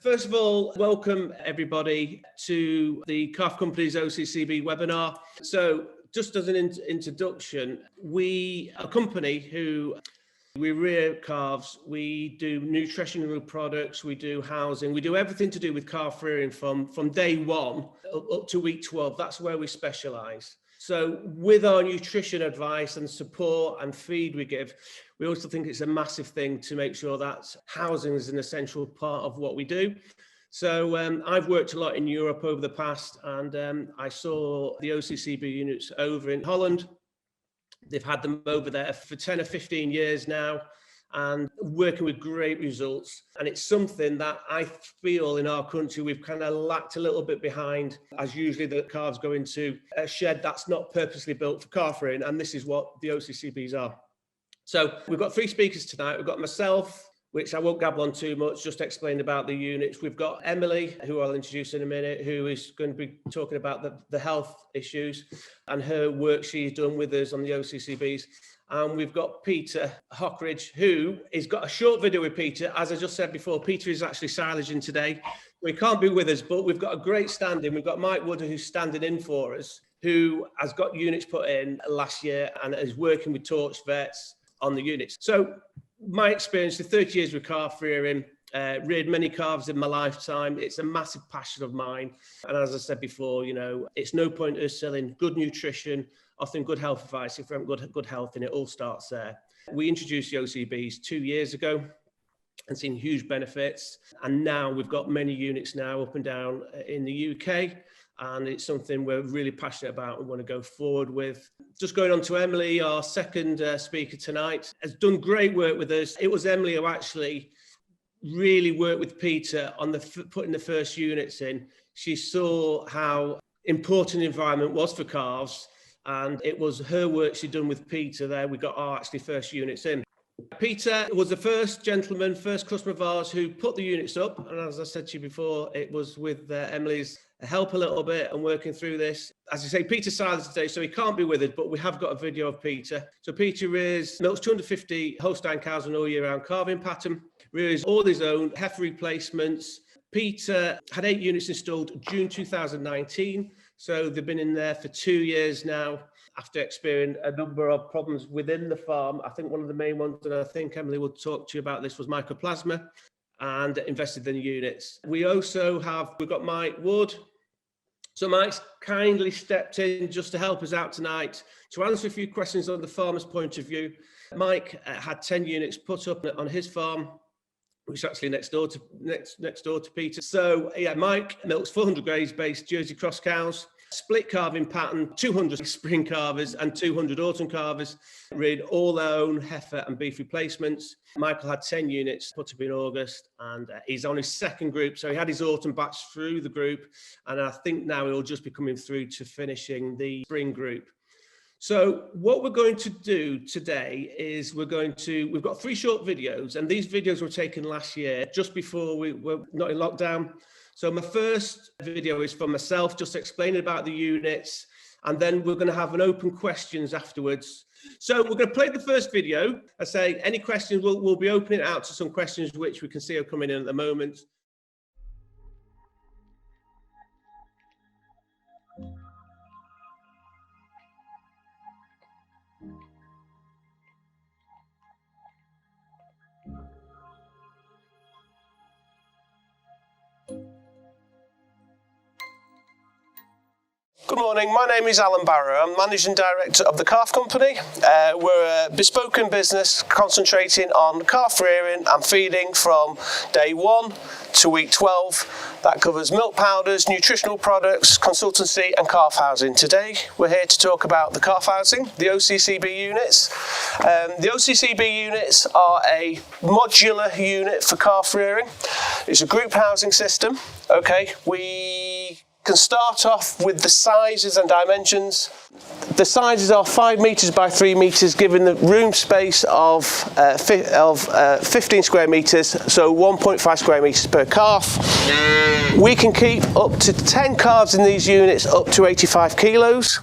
First of all, welcome everybody to the Calf Company's OCCB webinar. So just as an introduction, we are a company who we rear calves, we do nutritional products, we do housing, we do everything to do with calf rearing from day one up to week 12. That's where we specialise. So with our nutrition advice and support and feed we give, we also think it's a massive thing to make sure that housing is an essential part of what we do. So I've worked a lot in Europe over the past, and I saw the OCCB units over in Holland. They've had them over there for 10 or 15 years now and working with great results. And it's something that I feel in our country we've kind of lacked a little bit behind, as usually the calves go into a shed that's not purposely built for calf rearing, and this is what the OCCBs are. So we've got three speakers tonight. We've got myself, which I won't gabble on too much, just explain about the units. We've got Emily, who I'll introduce in a minute, who is going to be talking about the health issues and her work she's done with us on the OCCBs. And we've got Peter Hockridge, who has got a short video with Peter. As I just said before, Peter is actually silaging today. We can't be with us, but we've got a great stand-in. We've got Mike Wood, who's standing in for us, who has got units put in last year and is working with Torch Vets on the units. So my experience, the 30 years with calf rearing, reared many calves in my lifetime. It's a massive passion of mine. And as I said before, you know, it's no point us selling good nutrition, often good health advice if we haven't good health, and it all starts there. We introduced the OCBs 2 years ago and seen huge benefits. And now we've got many units now up and down in the UK. And it's something we're really passionate about and want to go forward with. Just going on to Emily, our second speaker tonight, has done great work with us. It was Emily who actually really worked with Peter on putting the first units in. She saw how important the environment was for calves, and it was her work she'd done with Peter there. We got our actually first units in. Peter was the first gentleman, first customer of ours who put the units up. And as I said to you before, it was with Emily's help a little bit and working through this. As I say, Peter's silent today, so he can't be with us, but we have got a video of Peter. So Peter milks 250 Holstein cows on all year round calving pattern, rears all his own heifer replacements. Peter had 8 units installed June 2019. So they've been in there for 2 years now after experiencing a number of problems within the farm. I think one of the main ones, and I think Emily will talk to you about this, was mycoplasma, and invested in the units. We've got Mike Wood. So Mike's kindly stepped in just to help us out tonight to answer a few questions on the farmer's point of view. Mike had 10 units put up on his farm, which is actually next door to Peter. So yeah, Mike milks 400 graze-based Jersey cross cows, split calving pattern, 200 spring calvers and 200 autumn calvers, reared all their own heifer and beef replacements. Michael had 10 units put up in August, and he's on his second group. So he had his autumn batch through the group, and I think now he'll just be coming through to finishing the spring group. So what we're going to do today is we've got 3 short videos, and these videos were taken last year, just before we were not in lockdown. So my first video is for myself, just explaining about the units, and then we're going to have an open questions afterwards. So we're going to play the first video. I say any questions, we'll be opening it out to some questions which we can see are coming in at the moment. Good morning, my name is Alan Barrow. I'm Managing Director of the Calf Company. We're a bespoken business concentrating on calf rearing and feeding from day 1 to week 12. That covers milk powders, nutritional products, consultancy and calf housing. Today we're here to talk about the calf housing, the OCCB units. The OCCB units are a modular unit for calf rearing. It's a group housing system. Okay, we can start off with the sizes and dimensions. The sizes are 5 metres by 3 metres, giving the room space of 15 square metres, so 1.5 square metres per calf. We can keep up to 10 calves in these units, up to 85 kilos.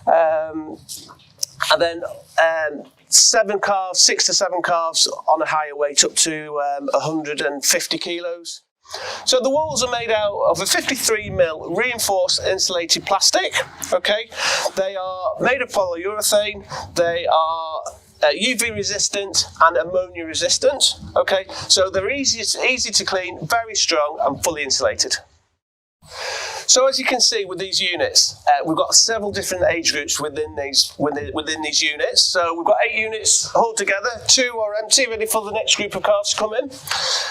And then 6 to 7 calves on a higher weight, up to 150 kilos. So the walls are made out of a 53mm reinforced insulated plastic. Okay, they are made of polyurethane. They are UV resistant and ammonia resistant. Okay, so they're easy to clean, very strong, and fully insulated. So as you can see with these units, we've got several different age groups within these units. So we've got 8 units all together. 2 are empty, ready for the next group of calves to come in.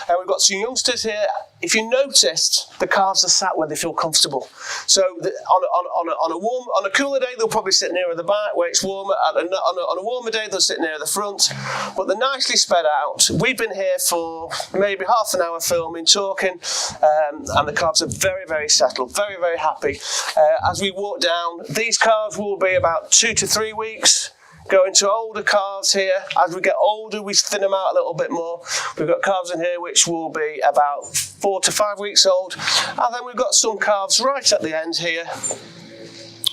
And we've got some youngsters here. If you noticed, the calves are sat where they feel comfortable. So on a cooler day, they'll probably sit nearer the back where it's warmer. On a warmer day, they'll sit near the front. But they're nicely spread out. We've been here for maybe half an hour filming, talking, and the calves are very, very settled, very, very happy. As we walk down, these calves will be about 2 to 3 weeks. Going to older calves here. As we get older, we thin them out a little bit more. We've got calves in here which will be about 4 to 5 weeks old. And then we've got some calves right at the end here,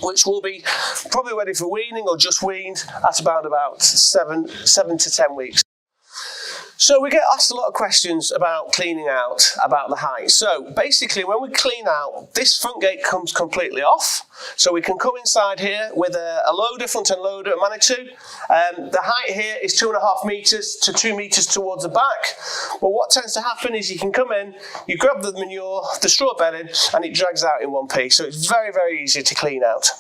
which will be probably ready for weaning or just weaned at about 7 to 10 weeks. So we get asked a lot of questions about cleaning out, about the height. So basically when we clean out, this front gate comes completely off. So we can come inside here with a loader, front end loader, a Manitou. The height here is 2.5 metres to 2 metres towards the back. But what tends to happen is you can come in, you grab the manure, the straw bedding, and it drags out in one piece. So it's very, very easy to clean out.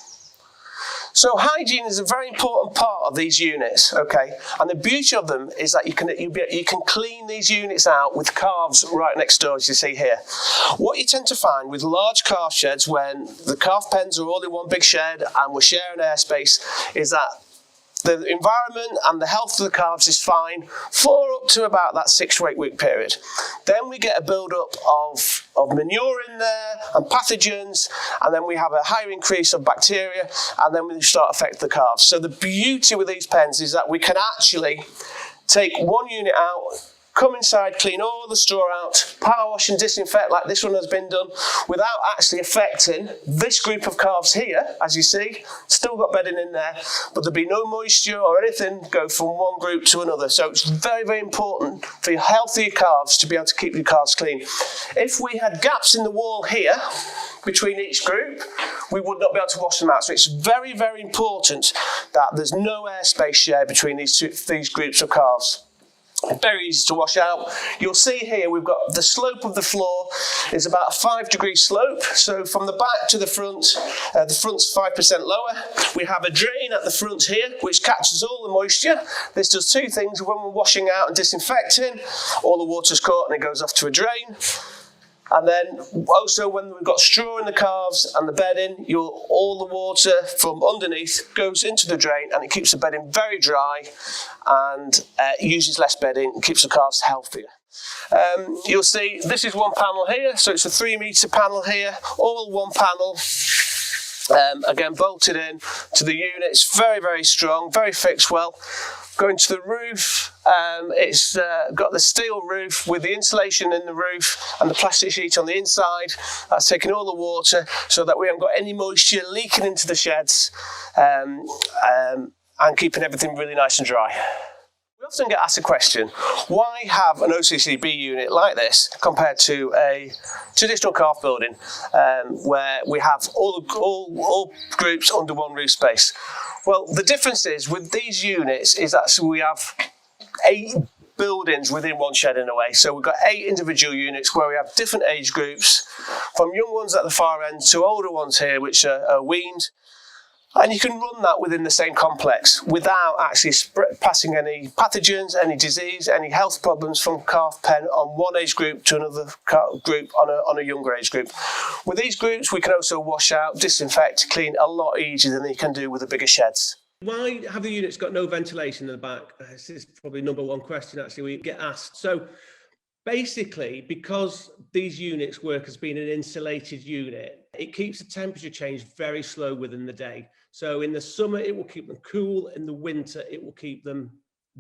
So hygiene is a very important part of these units, okay? And the beauty of them is that you can clean these units out with calves right next door, as you see here. What you tend to find with large calf sheds, when the calf pens are all in one big shed and we're sharing airspace, is that the environment and the health of the calves is fine for up to about that 6 to 8 week period. Then we get a build-up of manure in there and pathogens, and then we have a higher increase of bacteria, and then we start affecting the calves. So the beauty with these pens is that we can actually take one unit out, come inside, clean all the straw out, power wash and disinfect like this one has been done, without actually affecting this group of calves here. As you see, still got bedding in there, but there'll be no moisture or anything go from one group to another. So it's very, very important for your healthy calves to be able to keep your calves clean. If we had gaps in the wall here between each group, we would not be able to wash them out. So it's very, very important that there's no airspace shared between these groups of calves. Very easy to wash out. You'll see here we've got the slope of the floor is about a 5-degree slope. So from the back to the front's 5% lower. We have a drain at the front here which catches all the moisture. This does 2 things. When we're washing out and disinfecting, all the water's caught and it goes off to a drain. And then also when we've got straw in the calves and the bedding, all the water from underneath goes into the drain and it keeps the bedding very dry and uses less bedding and keeps the calves healthier. You'll see this is one panel here, so it's a 3-metre panel here, all one panel. Again, bolted in to the unit. It's very, very strong, very fixed well. Going to the roof, it's got the steel roof with the insulation in the roof and the plastic sheet on the inside. That's taking all the water so that we haven't got any moisture leaking into the sheds, and keeping everything really nice and dry. We often get asked a question, why have an OCCB unit like this compared to a traditional calf building where we have all groups under one roof space? Well, the difference is with these units is that we have 8 buildings within one shed in a way. So we've got 8 individual units where we have different age groups, from young ones at the far end to older ones here which are weaned. And you can run that within the same complex without actually passing any pathogens, any disease, any health problems from calf pen on one age group to another group on a younger age group. With these groups, we can also wash out, disinfect, clean a lot easier than you can do with the bigger sheds. Why have the units got no ventilation in the back? This is probably number one question actually we get asked. So basically, because these units work as being an insulated unit, it keeps the temperature change very slow within the day. So in the summer, it will keep them cool. In the winter, it will keep them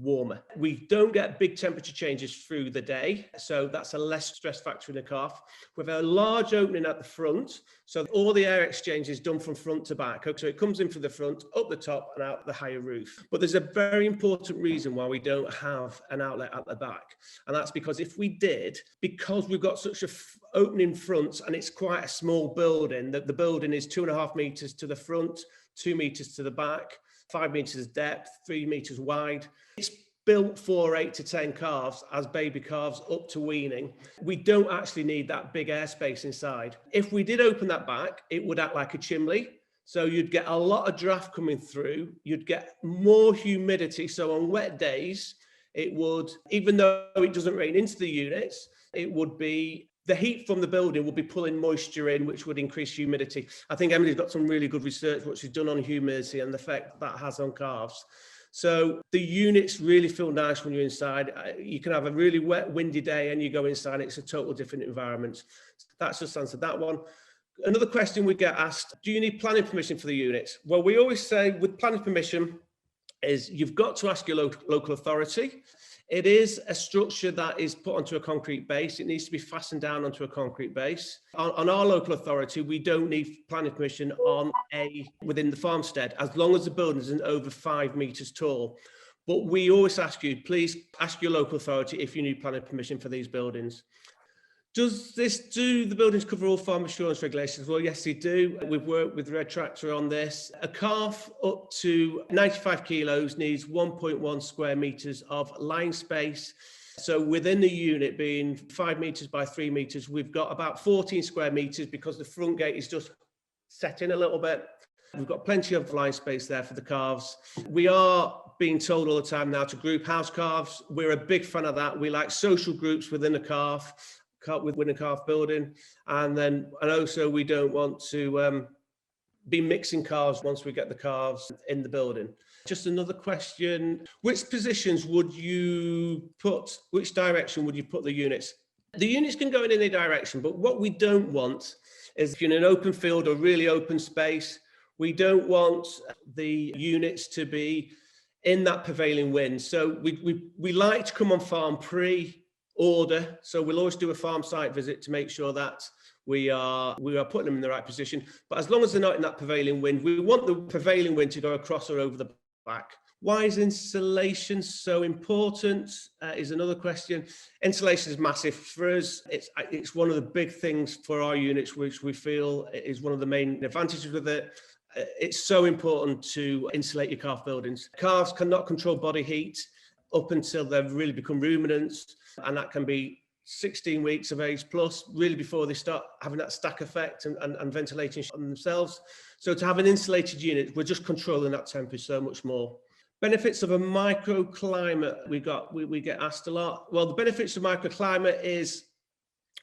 warmer. We don't get big temperature changes through the day, so that's a less stress factor in the calf. With a large opening at the front, so all the air exchange is done from front to back. So it comes in from the front, up the top and out the higher roof. But there's a very important reason why we don't have an outlet at the back. And that's because if we did, because we've got such a opening front and it's quite a small building, that the building is 2.5 meters to the front, 2 meters to the back, 5 meters depth, 3 meters wide. It's built for 8 to 10 calves as baby calves up to weaning. We don't actually need that big airspace inside. If we did open that back, it would act like a chimney. So you'd get a lot of draft coming through. You'd get more humidity. So on wet days, it would, even though it doesn't rain into the units, it would be, the heat from the building will be pulling moisture in, which would increase humidity. I think Emily's got some really good research, what she's done on humidity and the effect that has on calves. So the units really feel nice when you're inside. You can have a really wet, windy day and you go inside, it's a total different environment. That's just answered that one. Another question we get asked, do you need planning permission for the units? Well, we always say with planning permission is you've got to ask your local authority. It is a structure that is put onto a concrete base. It needs to be fastened down onto a concrete base. On our local authority, we don't need planning permission within the farmstead, as long as the building isn't over 5 meters tall. But we always ask you, please ask your local authority if you need planning permission for these buildings. Do the buildings cover all farm assurance regulations? Well, yes, they do. We've worked with Red Tractor on this. A calf up to 95 kilos needs 1.1 square meters of line space. So within the unit being 5 meters by 3 meters, we've got about 14 square meters because the front gate is just set in a little bit. We've got plenty of line space there for the calves. We are being told all the time now to group house calves. We're a big fan of that. We like social groups within a calf within a calf building, and also we don't want to be mixing calves once we get the calves in the building. Just another question, which direction would you put the units? The units can go in any direction, but what we don't want is, if you're in an open field or really open space, we don't want the units to be in that prevailing wind. So we like to come on farm pre-order, so we'll always do a farm site visit to make sure that we are putting them in the right position. But as long as they're not in that prevailing wind, we want the prevailing wind to go across or over the back. Why is insulation so important is another question. Insulation is massive for us. It's one of the big things for our units, which we feel is one of the main advantages with it. It's so important to insulate your calf buildings. Calves cannot control body heat up until they've really become ruminants, and that can be 16 weeks of age plus, really before they start having that stack effect and ventilating on themselves. So to have an insulated unit, we're just controlling that temperature so much more. Benefits of a microclimate, we get asked a lot. Well, the benefits of microclimate is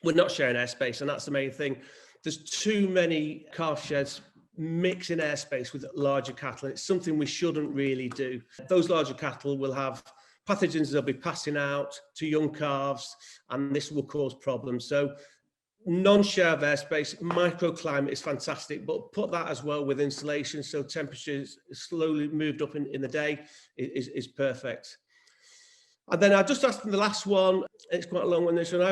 we're not sharing airspace, and that's the main thing. There's too many calf sheds mixing airspace with larger cattle, and it's something we shouldn't really do. Those larger cattle will have pathogens they'll be passing out to young calves, and this will cause problems. So non-share of airspace, microclimate is fantastic, but put that as well with insulation, so temperatures slowly moved up in the day is perfect. And then I just asked them the last one, it's quite a long one, this one.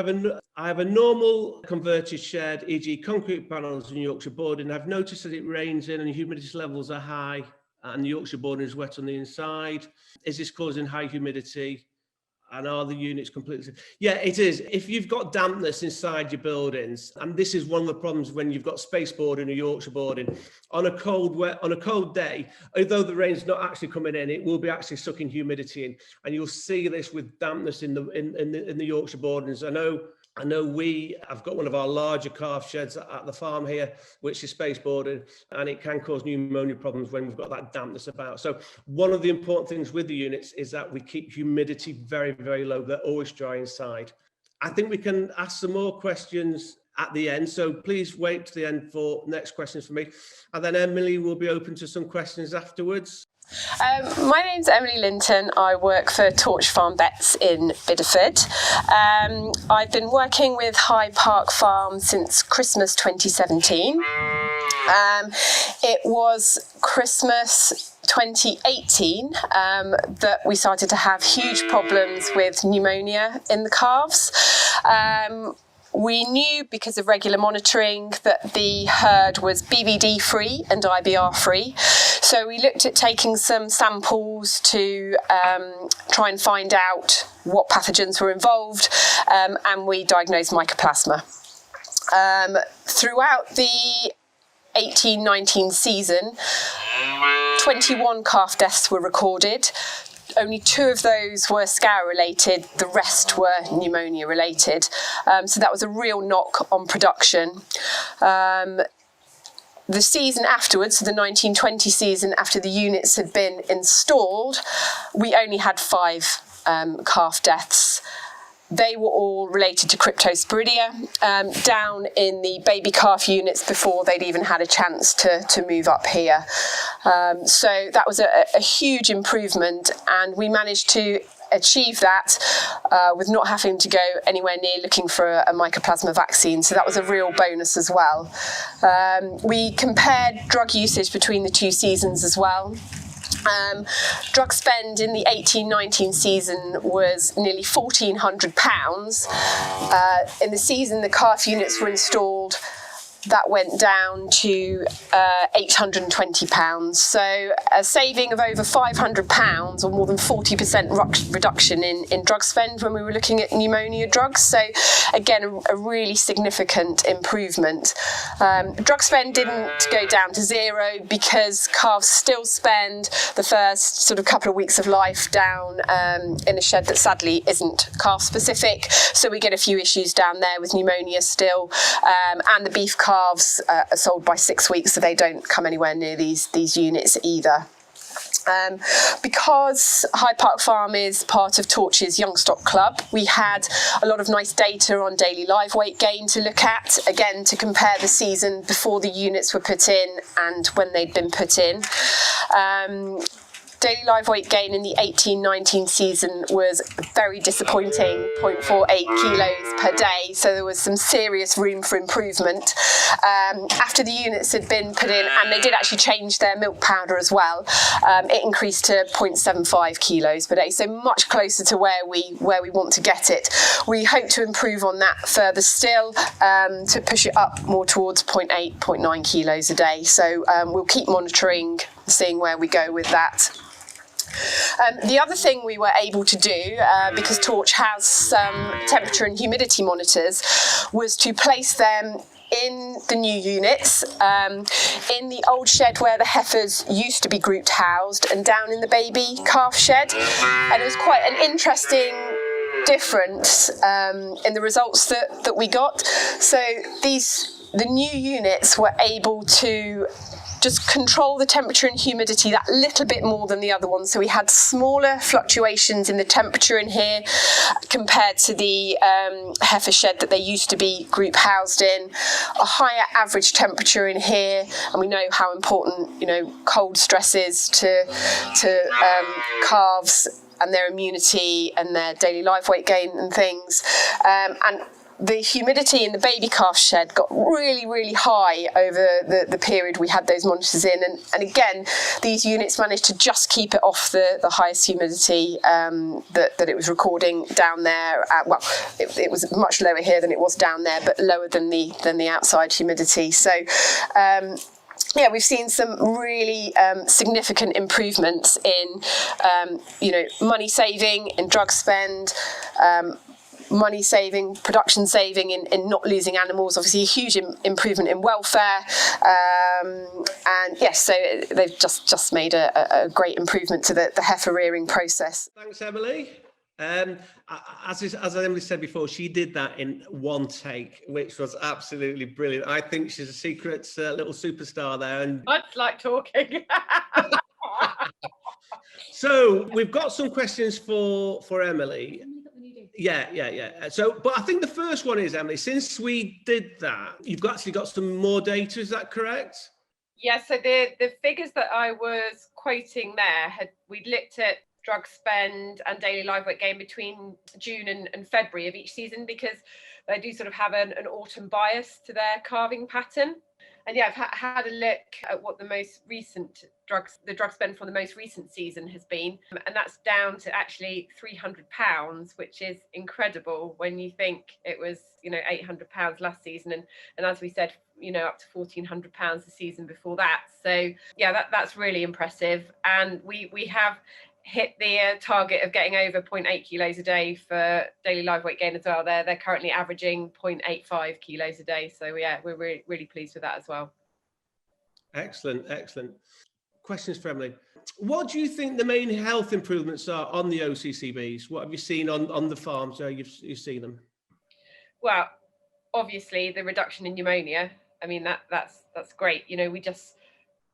I have a normal converted shed, e.g. concrete panels and Yorkshire boarding. I've noticed that it rains in and humidity levels are high and the Yorkshire boarding is wet on the inside. Is this causing high humidity? And are the units completely? Yeah, it is. If you've got dampness inside your buildings, and this is one of the problems when you've got space boarding or Yorkshire boarding, on a cold day, although the rain's not actually coming in, it will be actually sucking humidity in, and you'll see this with dampness in the Yorkshire boardings. I know we have got one of our larger calf sheds at the farm here, which is space boarded, and it can cause pneumonia problems when we've got that dampness about. So one of the important things with the units is that we keep humidity very, very low. They're always dry inside. I think we can ask some more questions at the end, so please wait to the end for next questions for me. And then Emily will be open to some questions afterwards. My name's Emily Linton. I work for Torch Farm Vets in Bideford. I've been working with High Park Farm since Christmas 2017. It was Christmas 2018 that we started to have huge problems with pneumonia in the calves. We knew because of regular monitoring that the herd was BVD free and IBR free. So we looked at taking some samples to try and find out what pathogens were involved, and we diagnosed mycoplasma. Throughout the 18-19 season, 21 calf deaths were recorded. Only 2 of those were scour related, the rest were pneumonia related. So that was a real knock on production. The season afterwards, so the 1920 season after the units had been installed, we only had 5 calf deaths. They were all related to Cryptosporidia, down in the baby calf units before they'd even had a chance to move up here. So that was a huge improvement, and we managed to achieve that with not having to go anywhere near looking for a mycoplasma vaccine. So that was a real bonus as well. We compared drug usage between the 2 seasons as well. Drug spend in the 18-19 season was nearly £1,400. In the season the calf units were installed, that went down to £820. So a saving of over £500, or more than 40% reduction in drug spend when we were looking at pneumonia drugs. So again, a really significant improvement. Drug spend didn't go down to 0 because calves still spend the first sort of couple of weeks of life down in a shed that sadly isn't calf specific. So we get a few issues down there with pneumonia still, and the beef calves are sold by 6 weeks, so they don't come anywhere near these units either. Because Hyde Park Farm is part of Torch's Young Stock Club, we had a lot of nice data on daily live weight gain to look at, again to compare the season before the units were put in and when they'd been put in. Daily live weight gain in the 18-19 season was very disappointing, 0.48 kilos per day, so there was some serious room for improvement. After the units had been put in, and they did actually change their milk powder as well, it increased to 0.75 kilos per day, so much closer to where we want to get it. We hope to improve on that further still, to push it up more towards 0.8, 0.9 kilos a day. So we'll keep monitoring, seeing where we go with that. The other thing we were able to do, because Torch has some temperature and humidity monitors, was to place them in the new units, in the old shed where the heifers used to be grouped housed, and down in the baby calf shed. And it was quite an interesting difference in the results that we got. So the new units were able to just control the temperature and humidity that little bit more than the other ones. So we had smaller fluctuations in the temperature in here compared to the heifer shed that they used to be group housed in, a higher average temperature in here, and we know how important cold stress is to calves and their immunity and their daily live weight gain and things. And the humidity in the baby calf shed got really, really high over the period we had those monitors in. And again, these units managed to just keep it off the highest humidity that it was recording down there. It was much lower here than it was down there, but lower than the outside humidity. So yeah, we've seen some really significant improvements in, money saving, in drug spend, money saving, production saving, in not losing animals. Obviously, a huge improvement in welfare, and yes, so they've just made a great improvement to the heifer rearing process. Thanks, Emily. As Emily said before, she did that in one take, which was absolutely brilliant. I think she's a secret little superstar there. And Much like talking. So we've got some questions for Emily. Yeah. So, but I think the first one is, Emily, since we did that, you've actually got some more data, is that correct? Yeah, so the figures that I was quoting there, we'd looked at drug spend and daily live weight gain between June and February of each season, because they do sort of have an autumn bias to their calving pattern. And yeah, I've had a look at what the drug spend for the most recent season has been, and that's down to actually £300, which is incredible when you think it was, £800 last season, and as we said, up to £1,400 the season before that. So yeah, that's really impressive, and we have hit the target of getting over 0.8 kilos a day for daily live weight gain as well. They're currently averaging 0.85 kilos a day. So yeah, we're really, really pleased with that as well. Excellent. Questions for Emily. What do you think the main health improvements are on the OCCBs? What have you seen on the farms where you've seen them? Well, obviously the reduction in pneumonia. I mean, that's great. We just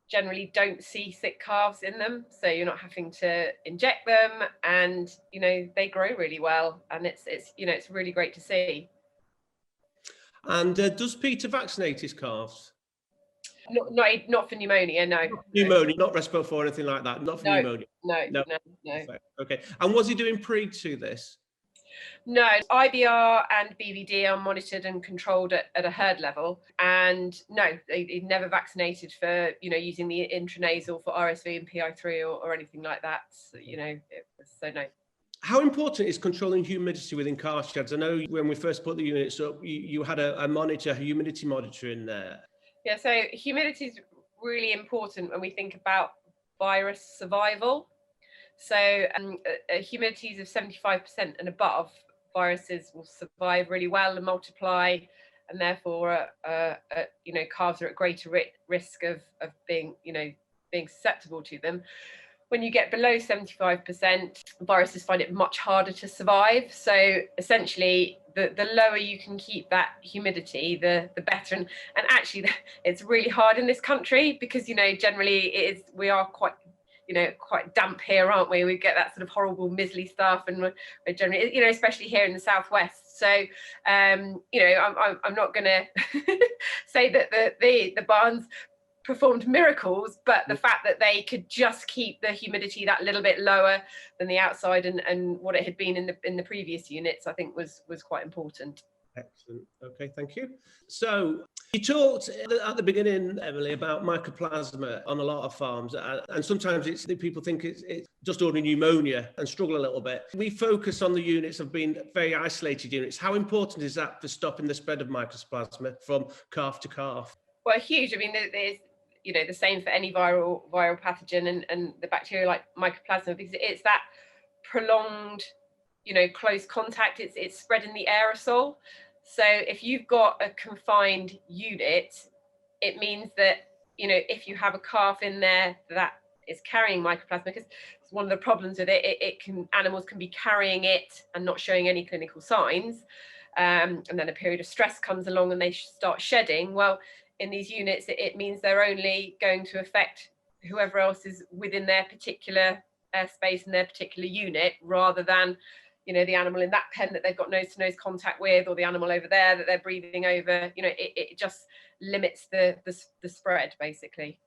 generally don't see sick calves in them, so you're not having to inject them, and they grow really well, and it's really great to see. And does Peter vaccinate his calves? Not for pneumonia, no. Pneumonia, not Respiratory or anything like that. Not for pneumonia. No. Okay. And was he doing pre to this? No, IBR and BVD are monitored and controlled at a herd level, and no, he'd never vaccinated for using the intranasal for RSV and PI3 or anything like that. So, no. How important is controlling humidity within calf sheds? I know when we first put the units up, you had a humidity monitor in there. Yeah, so humidity is really important when we think about virus survival. So humidities of 75% and above, viruses will survive really well and multiply, and therefore, calves are at greater risk of being susceptible to them. When you get below 75%, viruses find it much harder to survive. So essentially, the lower you can keep that humidity, the better. And actually, it's really hard in this country because generally we are quite damp here, aren't we? We get that sort of horrible mizzly stuff, and we're generally, especially here in the southwest. So, I'm not going to say that the barns performed miracles, but the fact that they could just keep the humidity that little bit lower than the outside and what it had been in the previous units, I think was quite important. Excellent. Okay, thank you. So you talked at the beginning, Emily, about mycoplasma on a lot of farms, and sometimes people think it's just ordinary pneumonia and struggle a little bit. We focus on the units of being very isolated units. How important is that for stopping the spread of mycoplasma from calf to calf? Well, huge. I mean, there's the same for any viral pathogen and the bacteria like mycoplasma, because it's that prolonged close contact, it's spreading the aerosol. So if you've got a confined unit, it means that if you have a calf in there that is carrying mycoplasma, because it's one of the problems with it, animals can be carrying it and not showing any clinical signs, and then a period of stress comes along and they start shedding. Well, in these units, it means they're only going to affect whoever else is within their particular space in their particular unit, rather than the animal in that pen that they've got nose-to-nose contact with, or the animal over there that they're breathing over. It just limits the spread, basically.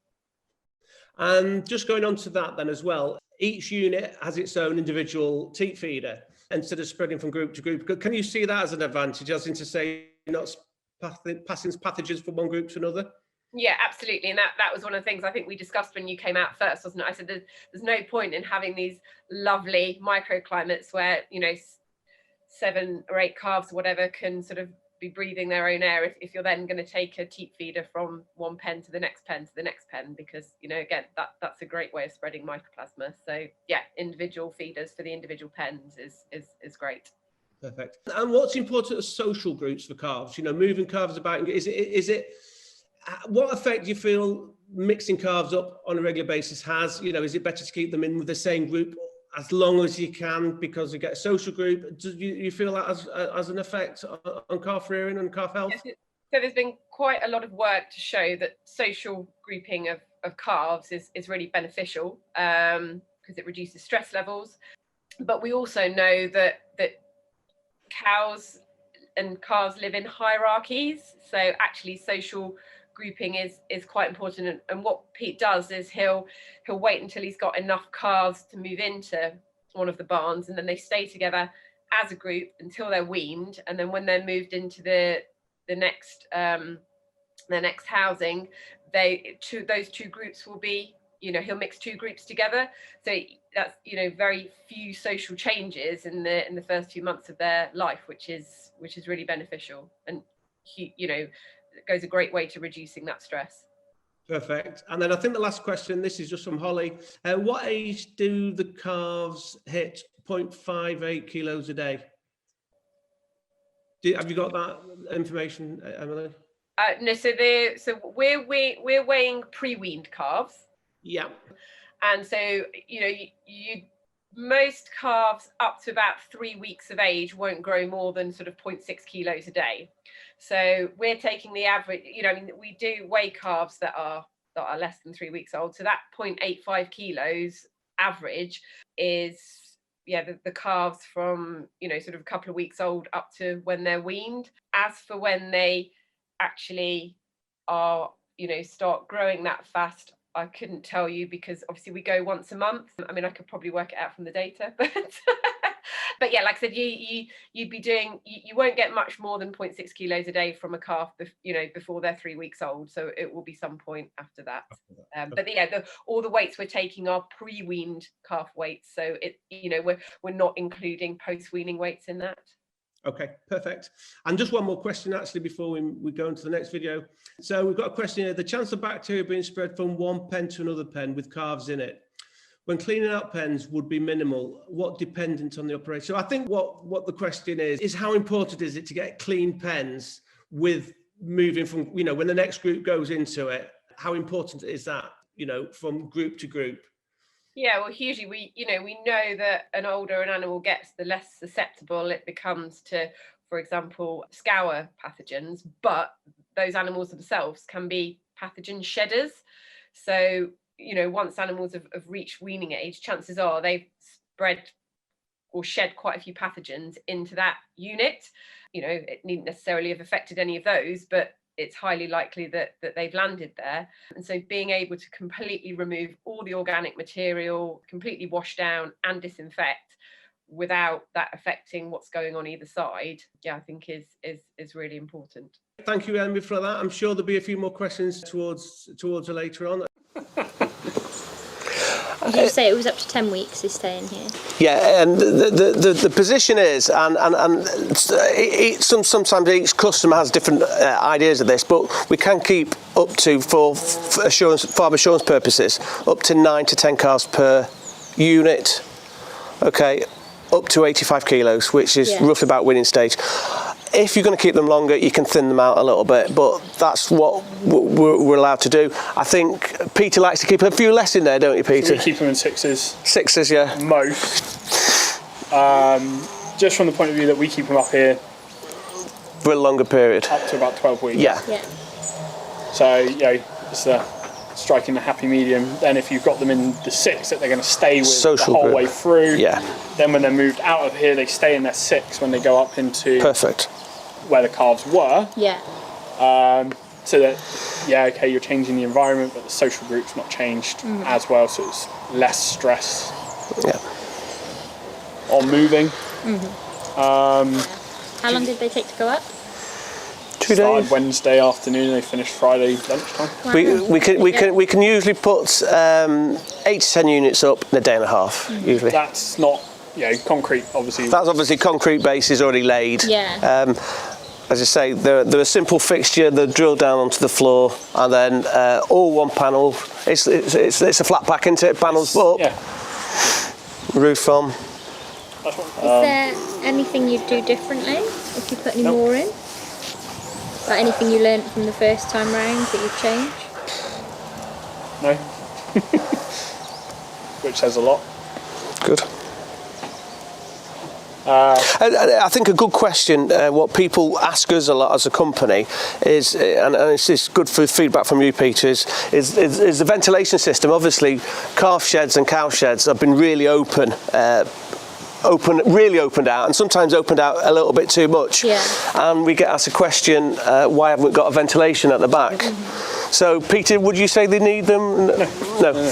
And just going on to that then as well, each unit has its own individual teat feeder instead of spreading from group to group. Can you see that as an advantage, as in to say not passing pathogens from one group to another? Yeah, absolutely. And that was one of the things I think we discussed when you came out first, wasn't it? I said there's no point in having these lovely microclimates where 7 or 8 calves or whatever can sort of be breathing their own air if you're then going to take a teat feeder from one pen to the next pen to the next pen, because again, that's a great way of spreading mycoplasma. So yeah, individual feeders for the individual pens is great. Perfect. And what's important as social groups for calves? Moving calves about, is it what effect do you feel mixing calves up on a regular basis has? Is it better to keep them in with the same group as long as you can because you get a social group? Do you feel that as an effect on calf rearing and calf health? Yes, so there's been quite a lot of work to show that social grouping of calves is really beneficial because it reduces stress levels. But we also know that cows and calves live in hierarchies. So actually social grouping is quite important, and what Pete does is he'll wait until he's got enough calves to move into one of the barns, and then they stay together as a group until they're weaned, and then when they're moved into the next their next housing, those two groups will be, he'll mix two groups together. So that's, very few social changes in the first few months of their life, which is really beneficial, and it goes a great way to reducing that stress. Perfect. And then I think the last question, this is just from Holly. What age do the calves hit 0.58 kilos a day? Have you got that information, Emily? No, so we're weighing pre-weaned calves. Yeah. And so, most calves up to about 3 weeks of age won't grow more than sort of 0.6 kilos a day. So we're taking the average, we do weigh calves that are less than 3 weeks old. So that 0.85 kilos average is, the calves from, sort of a couple of weeks old up to when they're weaned. As for when they actually are, start growing that fast, I couldn't tell you, because obviously we go once a month. I mean, I could probably work it out from the data, but yeah, like I said, you'd be doing, you won't get much more than 0.6 kilos a day from a calf, before they're 3 weeks old. So it will be some point after that. But yeah, all the weights we're taking are pre-weaned calf weights. So we're not including post-weaning weights in that. Okay, perfect. And just one more question, actually, before we go into the next video. So we've got a question here. The chance of bacteria being spread from one pen to another pen with calves in it, when cleaning out pens, would be minimal. What dependent on the operation? So I think what the question is how important is it to get clean pens with moving from, when the next group goes into it, how important is that, from group to group? Yeah, well, hugely. We know that an older an animal gets, the less susceptible it becomes to, for example, scour pathogens. But those animals themselves can be pathogen shedders. So, once animals have reached weaning age, chances are they've spread or shed quite a few pathogens into that unit. It needn't necessarily have affected any of those, but it's highly likely that they've landed there. And so being able to completely remove all the organic material, completely wash down and disinfect without that affecting what's going on either side, I think is really important. Thank you, Emily, for that. I'm sure there'll be a few more questions towards later on. Did you say it was up to 10 weeks he's staying here? Yeah, and the position is, and sometimes each customer has different ideas of this, but we can keep up to, for farm assurance purposes, up to 9 to 10 calves per unit. Okay, up to 85 kilos, which is roughly about winning stage. If you're going to keep them longer, you can thin them out a little bit, but that's what we're allowed to do. I think Peter likes to keep a few less in there, don't you, Peter? So we keep them in sixes. Sixes, yeah. Most. Just from the point of view that we keep them up here for a longer period. Up to about 12 weeks. Yeah. So, it's striking the happy medium. Then if you've got them in the six that they're going to stay with Social the whole group. way through. Yeah. Then when they're moved out of here, they stay in their six when they go up into perfect where the calves were. Yeah. So that, you're changing the environment, but the social group's not changed as well, so it's less stress on moving. How long did they take to go up? 2 days. Started Wednesday afternoon, they finished Friday lunchtime. Wow. We can usually put 8 to 10 units up in a day and a half. Usually. That's not concrete, obviously. That's obviously concrete base is already laid. Yeah. As I say, they're a simple fixture. They're drilled down onto the floor, and then all one panel. It's a flat pack, isn't it? Panels up, roof on. Is there anything you'd do differently if you put any more in? Like anything you learnt from the first time round that you'd change? No. Which says a lot. Good. I think a good question, what people ask us a lot as a company is, and it's good for feedback from you, Peter, is the ventilation system. Obviously, calf sheds and cow sheds have been really opened out, and sometimes opened out a little bit too much. Yeah. And we get asked a question, why haven't we got a ventilation at the back? So, Peter, would you say they need them? No.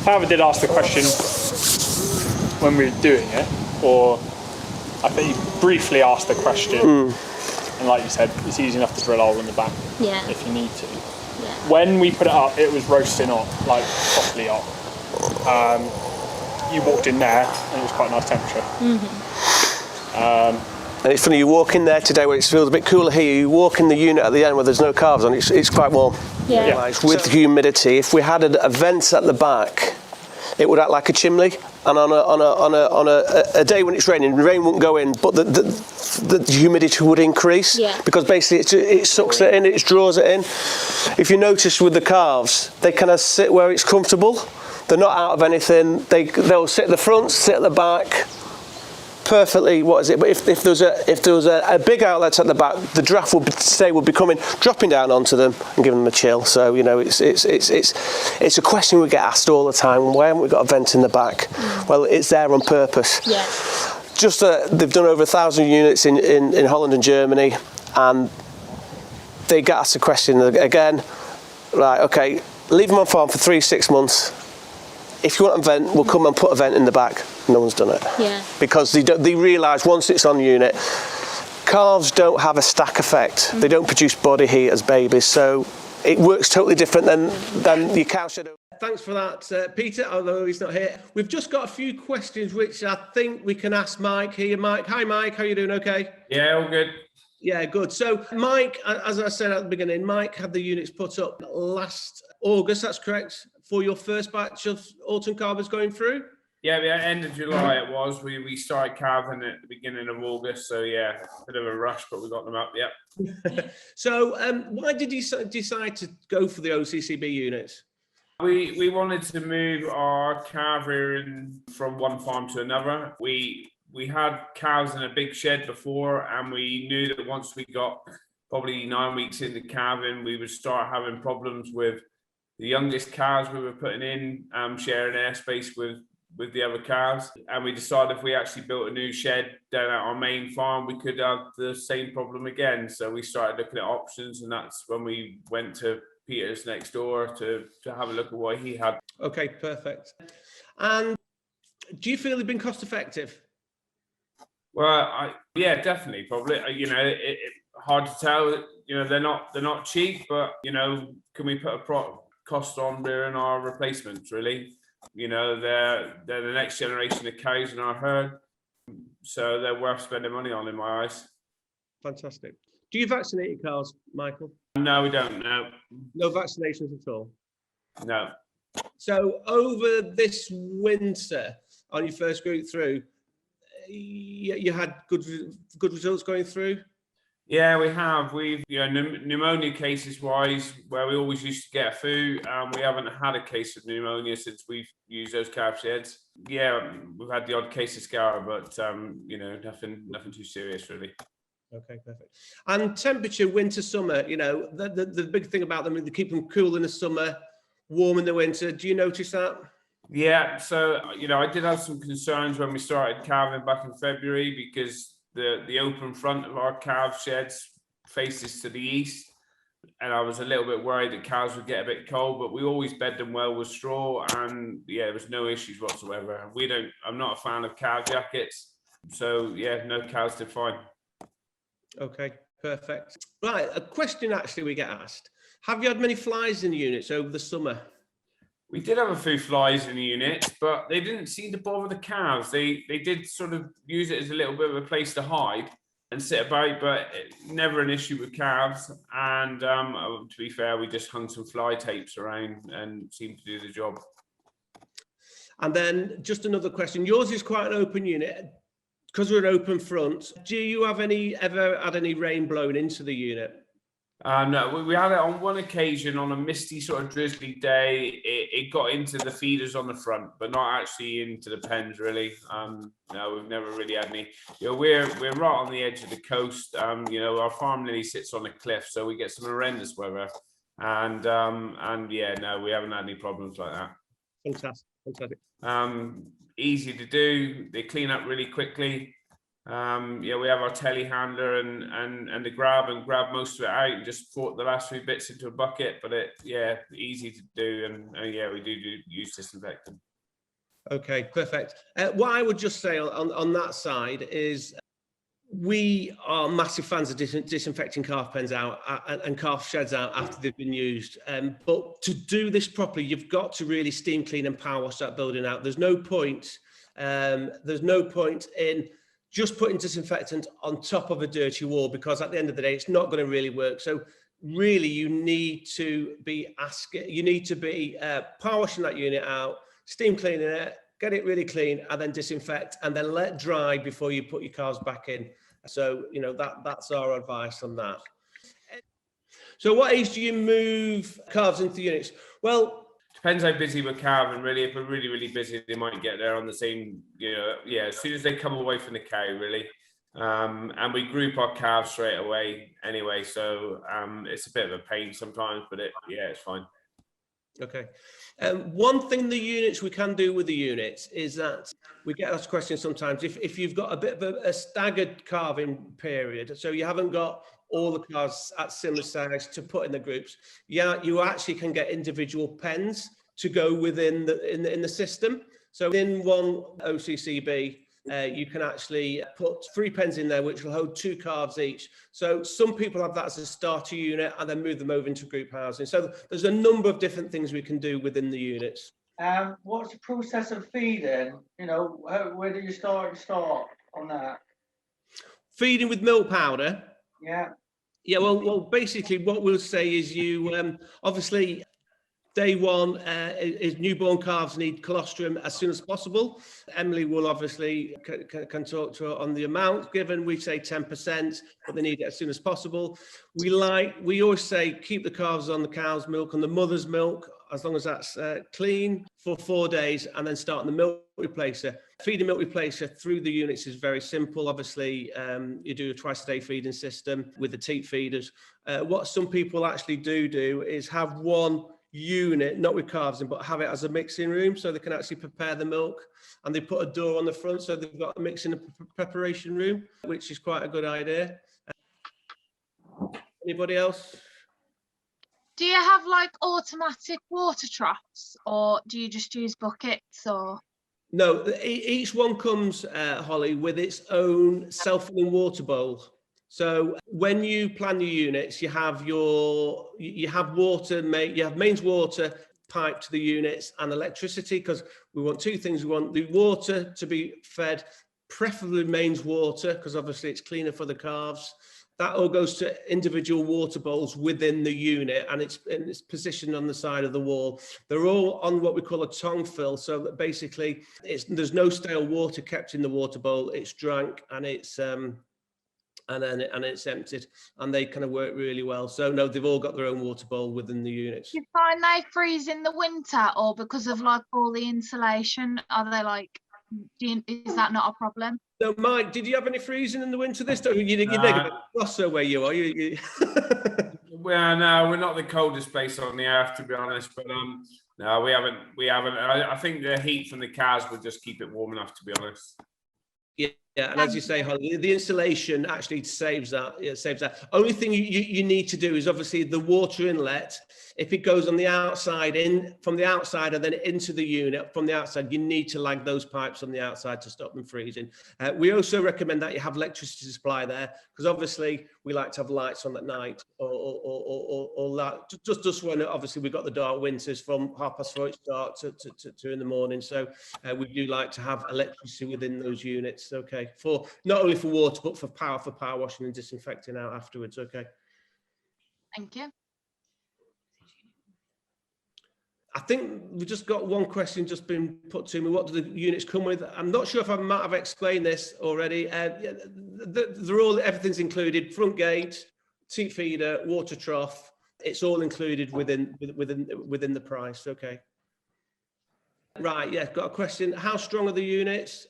However, did ask the question when we were doing it, or I think he briefly asked the question And like you said, it's easy enough to drill a hole in the back Yeah. if you need to. Yeah. When we put it up, it was roasting hot, like properly hot. You walked in there and it was quite a nice temperature. And it's funny, you walk in there today where it feels a bit cooler here, you walk in the unit at the end where there's no calves on, it's quite warm. Yeah. Yeah. Like, with humidity, if we had a vent at the back, it would act like a chimney. And on a day when it's raining, the rain wouldn't go in, but the humidity would increase. Yeah. Because basically it sucks it in, it draws it in. If you notice with the calves, they kind of sit where it's comfortable. They're not out of anything. They'll sit at the front, sit at the back. Perfectly, what is it? But if there was a big outlet at the back, the draft would be coming, dropping down onto them and giving them a chill. So it's a question we get asked all the time. Why haven't we got a vent in the back? Well, it's there on purpose. Yeah. Just they've done over 1,000 units in Holland and Germany, and they get asked the question again. Right, okay, leave them on farm for 3-6 months. If you want a vent, we'll come and put a vent in the back. No one's done it. Yeah. Because they realise once it's on unit, calves don't have a stack effect. They don't produce body heat as babies, so it works totally different than your cow shed. Thanks for that, Peter, although he's not here. We've just got a few questions which I think we can ask Mike here. Mike, hi Mike, how are you doing? Okay? Yeah, all good. Yeah, good. So Mike, as I said at the beginning, Mike had the units put up last August, that's correct, for your first batch of autumn calvers going through? Yeah, end of July it was. We started calving at the beginning of August, so yeah, a bit of a rush, but we got them up, yeah. So why did you decide to go for the OCCB units? We wanted to move our calf rearing from one farm to another. We had cows in a big shed before, and we knew that once we got probably 9 weeks into calving, we would start having problems with the youngest cows we were putting in, sharing airspace with the other cows. And we decided if we actually built a new shed down at our main farm, we could have the same problem again. So we started looking at options, and that's when we went to Peter's next door to have a look at what he had. Okay, perfect. And do you feel they've been cost effective? Well, yeah, definitely, probably. It hard to tell. They're not cheap, but can we put a cost on rearing our replacements? Really, they're the next generation of cows in our herd, so they're worth spending money on in my eyes. Fantastic. Do you vaccinate your cows, Michael? No, we don't. No. No vaccinations at all? No. So over this winter, on your first group through, you had good results going through? Yeah, we have. We've, pneumonia cases wise, where we always used to get a foo, we haven't had a case of pneumonia since we've used those calf sheds. Yeah, we've had the odd case of scour, but nothing too serious really. Okay, perfect. And temperature, winter, summer, the big thing about them is they keep them cool in the summer, warm in the winter. Do you notice that? Yeah, so, I did have some concerns when we started calving back in February, because the open front of our calf sheds faces to the east, and I was a little bit worried that cows would get a bit cold, but we always bed them well with straw, and yeah, there was no issues whatsoever. I'm not a fan of cow jackets, so yeah, no cows did fine. Okay, perfect. Right, a question actually we get asked. Have you had many flies in the units over the summer? We did have a few flies in the unit, but they didn't seem to bother the calves. They did sort of use it as a little bit of a place to hide and sit about, but never an issue with calves. And to be fair, we just hung some fly tapes around and seemed to do the job. And then just another question. Yours is quite an open unit. Because we're an open front, do you have ever had any rain blowing into the unit? No, we had it on one occasion on a misty sort of drizzly day. It got into the feeders on the front, but not actually into the pens really. No, we've never really had any. We're right on the edge of the coast. Our farm nearly sits on a cliff, so we get some horrendous weather. And yeah, no, we haven't had any problems like that. Fantastic. Easy to do. They clean up really quickly. We have our telehandler and the grab most of it out and just put the last few bits into a bucket. But easy to do, and we do use disinfectant. Okay, perfect. What I would just say on that side is We are massive fans of disinfecting calf pens out and calf sheds out after they've been used. But to do this properly, you've got to really steam clean and power wash that building out. There's no point in just putting disinfectant on top of a dirty wall, because at the end of the day, it's not going to really work. So really, you need to be power washing that unit out, steam cleaning it, get it really clean, and then disinfect, and then let dry before you put your calves back in. So, you know, that's our advice on that. So what age do you move calves into the units? Well, depends how busy we're calving, really. If we're really, really busy, they might get there on the same, you know, yeah, as soon as they come away from the cow, really. And we group our calves straight away anyway. So it's a bit of a pain sometimes, but it's fine. Okay. One thing the units we can do with the units is that we get asked questions sometimes if you've got a bit of a staggered calving period, so you haven't got all the calves at similar size to put in the groups, you actually can get individual pens to go within the system. So within one OCCB, you can actually put 3 pens in there which will hold 2 calves each. So some people have that as a starter unit and then move them over into group housing. So there's a number of different things we can do within the units. What's the process of feeding? You know, where do you start on that? Feeding with milk powder. Yeah. Yeah, well, basically what we'll say is you obviously day one is newborn calves need colostrum as soon as possible. Emily will obviously can talk to her on the amount given. We say 10%, but they need it as soon as possible. We always say keep the calves on the cow's milk and the mother's milk as long as that's clean for 4 days, and then start the milk replacer. Feeding milk replacer through the units is very simple. Obviously, you do a twice a day feeding system with the teat feeders. What some people actually do is have one unit, not with calves in, but have it as a mixing room, so they can actually prepare the milk, and they put a door on the front, so they've got a mixing and preparation room, which is quite a good idea. Anybody else? Do you have like automatic water troughs, or do you just use buckets? Or no, each one comes, Holly, with its own self-filling water bowl. So when you plan your units, you have mains water piped to the units and electricity, because we want 2 things. We want the water to be fed, preferably mains water, because obviously it's cleaner for the calves. That all goes to individual water bowls within the unit, and it's positioned on the side of the wall. They're all on what we call a tongue fill, so that basically there's no stale water kept in the water bowl. It's drank and it's it's emptied, and they kind of work really well. So no, they've all got their own water bowl within the units. do you find they freeze in the winter, or because of like all the insulation, are they like? Is that not a problem? So, Mike, did you have any freezing in the winter this time? You get a bit closer where you are. You... Well, no, we're not the coldest place on the earth, to be honest. But no, we haven't. I think the heat from the cows would just keep it warm enough, to be honest. Yeah, and as you say, Holly, the insulation actually saves that. It saves that. Only thing you need to do is obviously the water inlet. If it goes on the outside, from the outside and then into the unit from the outside, you need to lag those pipes on the outside to stop them freezing. We also recommend that you have electricity supply there, because obviously we like to have lights on at night or that. Just when obviously we've got the dark winters from 4:30 it start to 2 in the morning. So we do like to have electricity within those units. Okay, for not only for water but for power washing and disinfecting out afterwards. Okay. Thank you. I think we've just got one question just been put to me. What do the units come with? I'm not sure if I might have explained this already. Everything's included: front gate, teat feeder, water trough. It's all included within the price. Okay. Right. Yeah. Got a question. How strong are the units?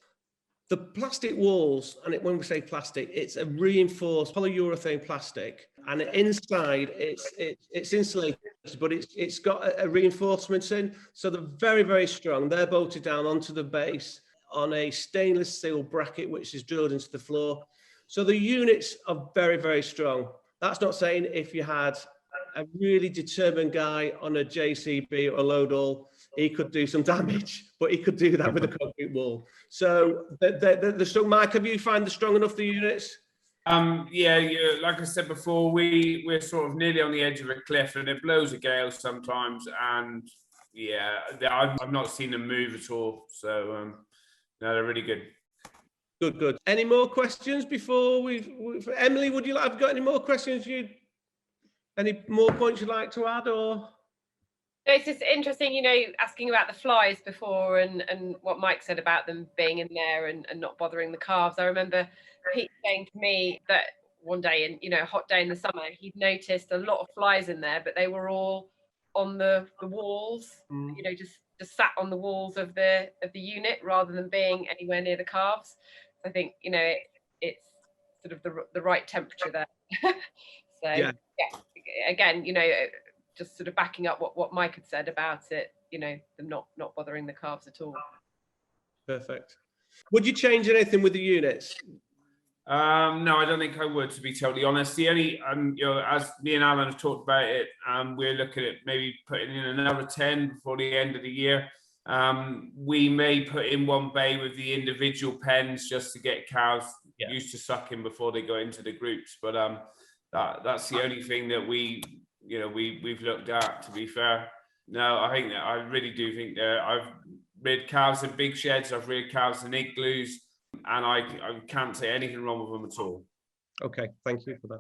The plastic walls, and when we say plastic, it's a reinforced polyurethane plastic, and inside it's insulated, but it's got a reinforcement in, so they're very, very strong. They're bolted down onto the base on a stainless steel bracket which is drilled into the floor. So the units are very, very strong. That's not saying if you had a really determined guy on a JCB or a load all, he could do some damage, but he could do that with a concrete wall. So the strong, Mike, have you found the strong enough, the units? Like I said before, we're sort of nearly on the edge of a cliff, and it blows a gale sometimes. And yeah, I've not seen them move at all. So no, they're really good. Good. Any more questions before Emily? Would you have got any more questions? Any more points you'd like to add, or? It's just interesting, you know, asking about the flies before and what Mike said about them being in there and not bothering the calves. I remember Pete saying to me that one day, in, you know, a hot day in the summer, he'd noticed a lot of flies in there, but they were all on the walls, you know, just sat on the walls of the unit rather than being anywhere near the calves. I think, you know, it's sort of the right temperature there. So yeah, again, you know, just sort of backing up what Mike had said about it, you know, them not bothering the calves at all. Perfect. Would you change anything with the units? No, I don't think I would, to be totally honest. The only, you know, as me and Alan have talked about it, we're looking at maybe putting in another 10 before the end of the year. We may put in one bay with the individual pens just to get cows used to sucking before they go into the groups. But that's the only thing that we've looked at, to be fair. No, I really do think that I've reared cows in big sheds, I've reared cows in igloos, and I can't say anything wrong with them at all. Okay, thank you for that.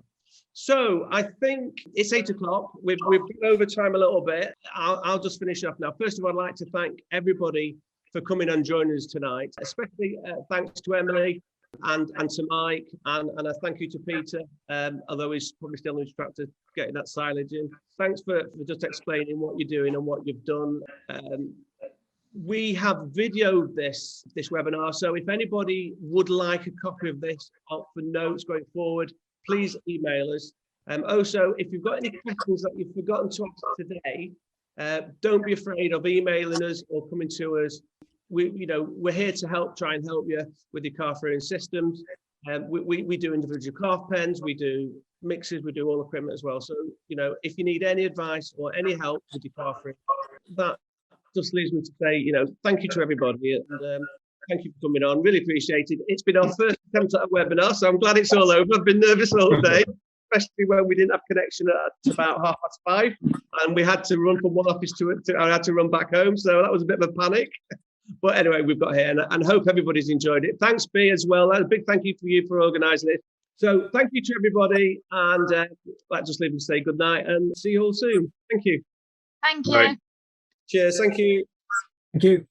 So I think it's 8 o'clock. We've gone over time a little bit. I'll just finish up now. First of all, I'd like to thank everybody for coming and joining us tonight, especially thanks to Emily and to Mike, and a thank you to Peter, although he's probably still instructed getting that silage in. Thanks for just explaining what you're doing and what you've done. We have videoed this webinar, so if anybody would like a copy of this for notes going forward, please email us. Also, if you've got any questions that you've forgotten to ask today, don't be afraid of emailing us or coming to us. We're here to try and help you with your calf rearing systems. We do individual calf pens, we do mixes, we do all equipment as well. So, if you need any advice or any help with your calf rearing, that just leaves me to say, thank you to everybody, and thank you for coming on. Really appreciate it. It's been our first attempt at a webinar, so I'm glad it's all over. I've been nervous all day, especially when we didn't have connection at about 5:30, and we had to run from one office to I had to run back home, so that was a bit of a panic. But anyway, we've got here, and hope everybody's enjoyed it. Thanks, B, as well. A big thank you for you for organising it. So thank you to everybody, and let's just leave and say good night and see you all soon. Thank you. Thank you. Right. Cheers. Thank you. Thank you.